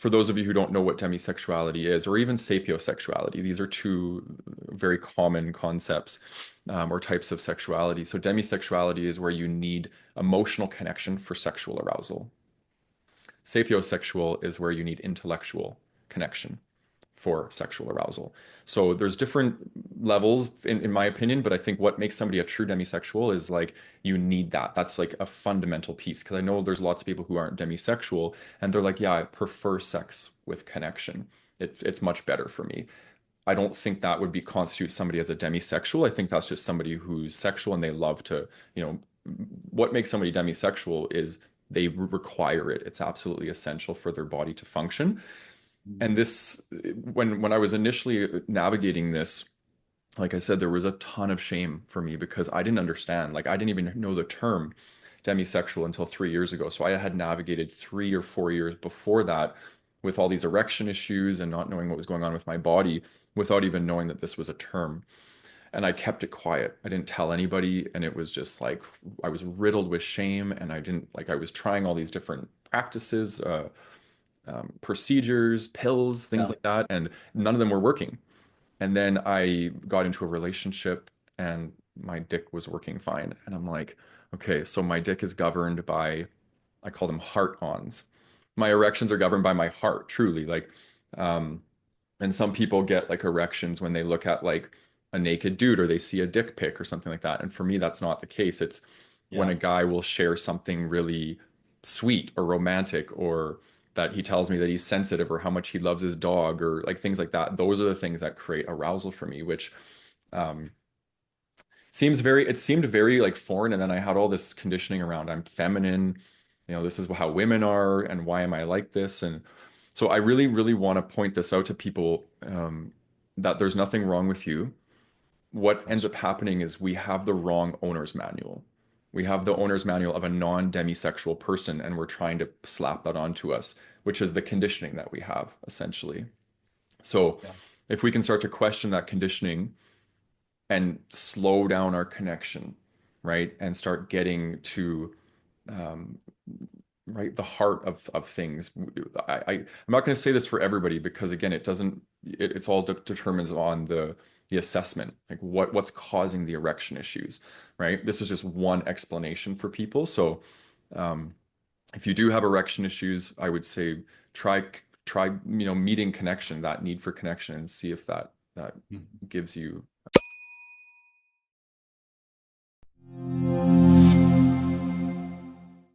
for those of you who don't know what demisexuality is, or even sapiosexuality, these are two very common concepts or types of sexuality. So demisexuality is where you need emotional connection for sexual arousal. Sapiosexual is where you need intellectual connection for sexual arousal. So there's different levels in my opinion, but I think what makes somebody a true demisexual is like you need that. That's like a fundamental piece because I know there's lots of people who aren't demisexual and they're like, yeah, I prefer sex with connection. It's much better for me. I don't think that would be constitute somebody as a demisexual. I think that's just somebody who's sexual and they love to, what makes somebody demisexual is they require it. It's absolutely essential for their body to function. And this, when I was initially navigating this, like I said, there was a ton of shame for me because I didn't understand. Like I didn't even know the term demisexual until 3 years ago. So I had navigated 3 or 4 years before that with all these erection issues and not knowing what was going on with my body without even knowing that this was a term. And I kept it quiet. I didn't tell anybody. And it was just like I was riddled with shame. And I didn't like, I was trying all these different practices, procedures, pills, things Yeah. like that. And none of them were working. And then I got into a relationship and my dick was working fine. And I'm like, okay, so my dick is governed by, I call them heart ons. My erections are governed by my heart, truly. Um, and some people get like erections when they look at like a naked dude or they see a dick pic or something like that. And for me, that's not the case. It's when Yeah. a guy will share something really sweet or romantic or that he tells me that he's sensitive or how much he loves his dog or like things like that. Those are the things that create arousal for me, which um, it seemed very like foreign. And then I had all this conditioning around I'm feminine, this is how women are and why am I like this? And so I really, really want to point this out to people that there's nothing wrong with you. What ends up happening is we have the wrong owner's manual. We have the owner's manual of a non-demisexual person, and we're trying to slap that onto us, which is the conditioning that we have, essentially. So Yeah. if we can start to question that conditioning and slow down our connection, right, and start getting to um, right the heart of things. I'm not going to say this for everybody because again, it doesn't. It's all determines on the assessment, like what's causing the erection issues, right? This is just one explanation for people. So um, if you do have erection issues, I would say try meeting connection, that need for connection, and see if that Mhm. gives you